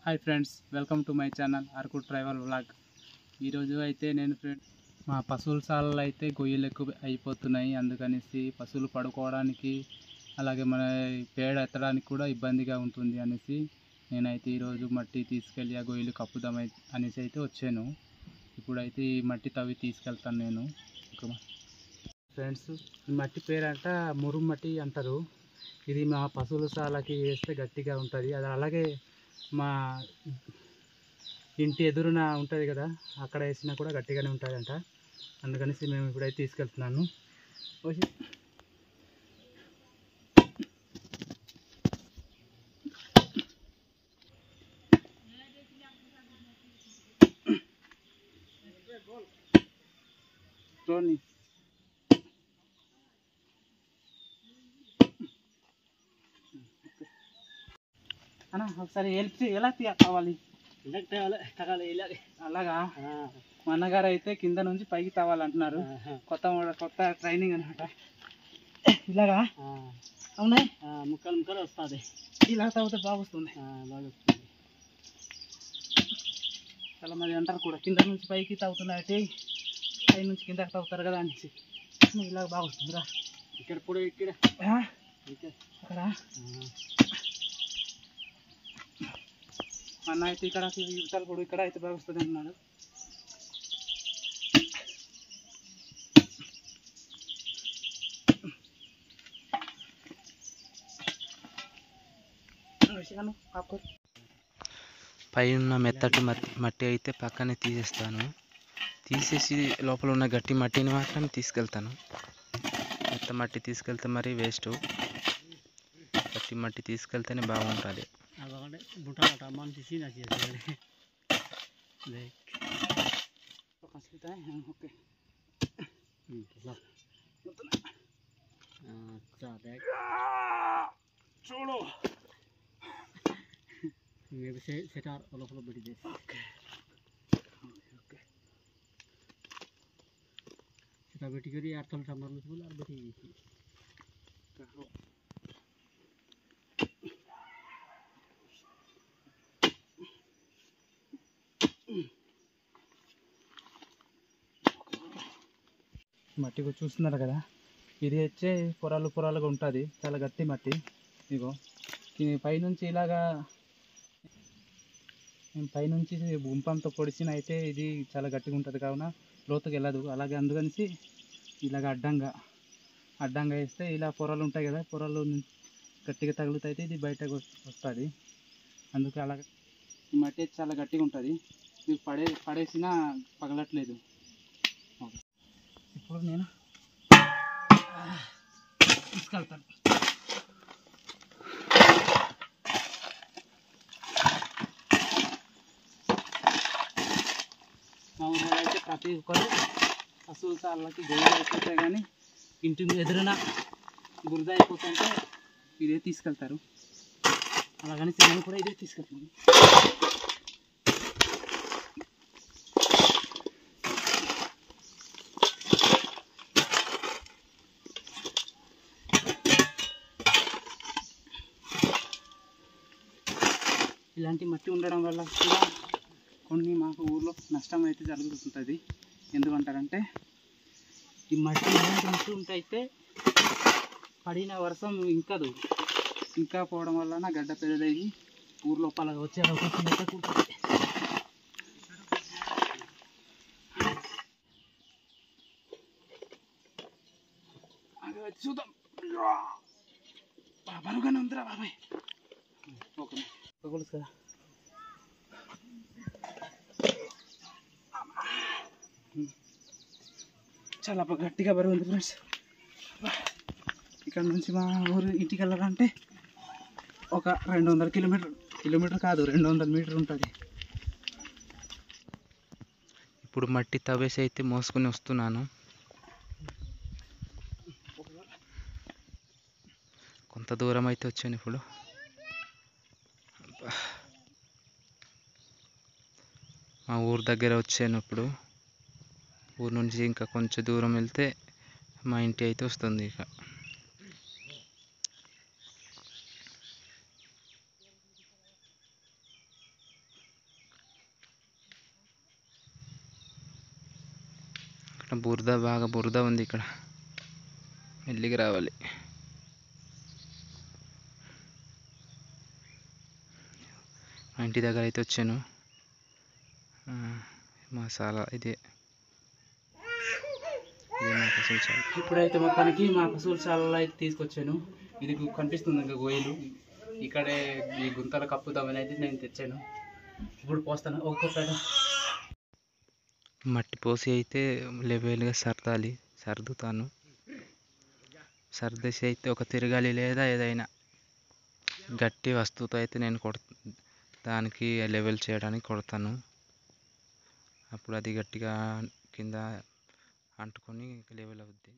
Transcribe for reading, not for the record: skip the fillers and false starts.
Hi friends, welcome to my channel Araku tribal vlog. ఈరోజు అయితే నేను మా పశువుల సాలలో అయితే గొయ్యలు ఎక్కువ అయిపోతున్నాయి. అందుకనేసి పశువులు పడుకోవడానికి అలాగే మన పేడ ఎత్తడానికి కూడా ఇబ్బందిగా ఉంటుంది అనేసి నేనైతే ఈరోజు మట్టి తీసుకెళ్ళి ఆ గొయ్యలు కప్పుదాం అనేసి అయితే వచ్చాను. ఇప్పుడైతే ఈ మట్టి తవ్వి తీసుకెళ్తాను నేను. ఫ్రెండ్స్, ఈ మట్టి పేరంట మురుగు మట్టి అంటారు. ఇది మా పశువుల సాలకి వేస్తే గట్టిగా ఉంటుంది. అది అలాగే మా ఇంటి ఎదురున ఉంటుంది కదా, అక్కడ వేసినా కూడా గట్టిగానే ఉంటుందంట. అందుకనేసి మేము ఇప్పుడైతే తీసుకెళ్తున్నాను. అన్న ఒకసారి హెల్ప్ ఎలా కావాలి? అలాగా మా అన్నగారు అయితే కింద నుంచి పైకి తవ్వాలంటున్నారు. కొత్త ట్రైనింగ్ అనమాట. ఇలాగా అవునాయి, ముక్కలు వస్తుంది. ఇలా తవ్వితే బాగా వస్తుంది. చాలా మంది అంటారు కూడా, కింద నుంచి పైకి తవ్వుతున్నాయి, పై నుంచి కిందకి తవ్వుతారు కదా అనేసి. ఇలాగ బాగా వస్తుందిరా. ఇక్కడ కూడా ఇక్కడ అక్కడ అన్న అయితే ఇక్కడ యువతలు కూడా ఇక్కడ అయితే బాగా వస్తుంది అన్నాడు. పైన మెత్తటి మట్టి అయితే పక్కనే తీసేస్తాను. తీసేసి లోపల ఉన్న గట్టి మట్టిని మాత్రం తీసుకెళ్తాను. మెత్త మట్టి తీసుకెళ్తే మరీ వేస్ట్. గట్టి మట్టి తీసుకెళ్తేనే బాగుంటుంది. చూడు সেটা অলপ অলপ বেটি দিয়েছে। সেটা বেটি করি আর তলটা মারলো বলে আর বেটি দিয়েছি। మట్టి చూస్తున్నారు కదా, ఇది వచ్చే పొరాలుగా ఉంటుంది. చాలా గట్టి మట్టి. ఇగో పైనుంచి ఇలాగా పైనుంచి గుంపంతో పొడిచిన అయితే ఇది చాలా గట్టిగా ఉంటుంది, కావున లోతుకి వెళ్ళదు. అలాగే అందుకనేసి ఇలాగ అడ్డంగా వేస్తే ఇలా పొరలు ఉంటాయి కదా, పొరలు గట్టిగా తగులుతాయితే ఇది బయటకు వస్తుంది. అందుకే అలాగ ఈ మట్టి చాలా గట్టిగా ఉంటుంది. ఇది పడేసినా పగలట్లేదు. ఇప్పుడు నేను తీసుకెళ్తాను. మా ఊళ్ళో అయితే ప్రతి ఒక్కరు పశువుల సాలకి గొయ్యలు అయిపోతాయి, కానీ ఇంటి ఎదురున బురద అయిపోతుంటే ఇదే తీసుకెళ్తారు. అలాగని నేను కూడా ఇదే తీసుకెళ్తాను. ఇలాంటి మట్టి ఉండడం వల్ల కూడా కొన్ని మాకు ఊర్లో నష్టం అయితే జరుగుతుంటుంది. ఎందుకంటారంటే ఈ మట్టి అయితే పడిన వర్షం ఇంకా పోవడం వలన గడ్డ పెద్దదయ్యి ఊర్లో పలగ వచ్చే అవకాశం అయితే ఉంటుంది. చూద్దాం, బరువుగానే ఉందిరా బాబాయ్. ఓకే కదా, చాలా గట్టిగా బరువు ఉంది ఫ్రెండ్స్. ఇక్కడ నుంచి మా ఊరు ఇంటికి వెళ్ళాలంటే ఒక 200 కిలోమీటర్ కాదు, 200 మీటర్ ఉంటుంది. ఇప్పుడు మట్టి తవ్వేసి అయితే మోసుకొని వస్తున్నాను. కొంత దూరం అయితే వచ్చాను. ఇప్పుడు మా ఊరు దగ్గర వచ్చాను. ఇప్పుడు ఊరు నుంచి ఇంకా కొంచెం దూరం వెళ్తే మా ఇంటి అయితే వస్తుంది. ఇక బురద బాగా బురద ఉంది ఇక్కడ, మెల్లిగా రావాలి. మా ఇంటి దగ్గర అయితే వచ్చాను. మసాలా ఇదే మా పశువుల శాల. ఇప్పుడైతే మొత్తానికి మా పశువుల శాలలో అయితే తీసుకొచ్చాను. ఇది కనిపిస్తుంది ఇంకా గొయ్యలు. ఇక్కడే ఈ గుంతల కప్పుదామని అయితే నేను తెచ్చాను. ఇప్పుడు పోస్తాను ఒక్కొక్కటి. మట్టి పోసి అయితే లెవెల్గా సర్దుతాను. సర్దేసి అయితే ఒక తిరగాలి లేదా ఏదైనా గట్టి వస్తువుతో అయితే నేను దానికి లెవెల్ చేయడానికి కొడతాను. అప్పుడు అది గట్టిగా కింద అంటుకొని లెవెల్ అవుద్ది.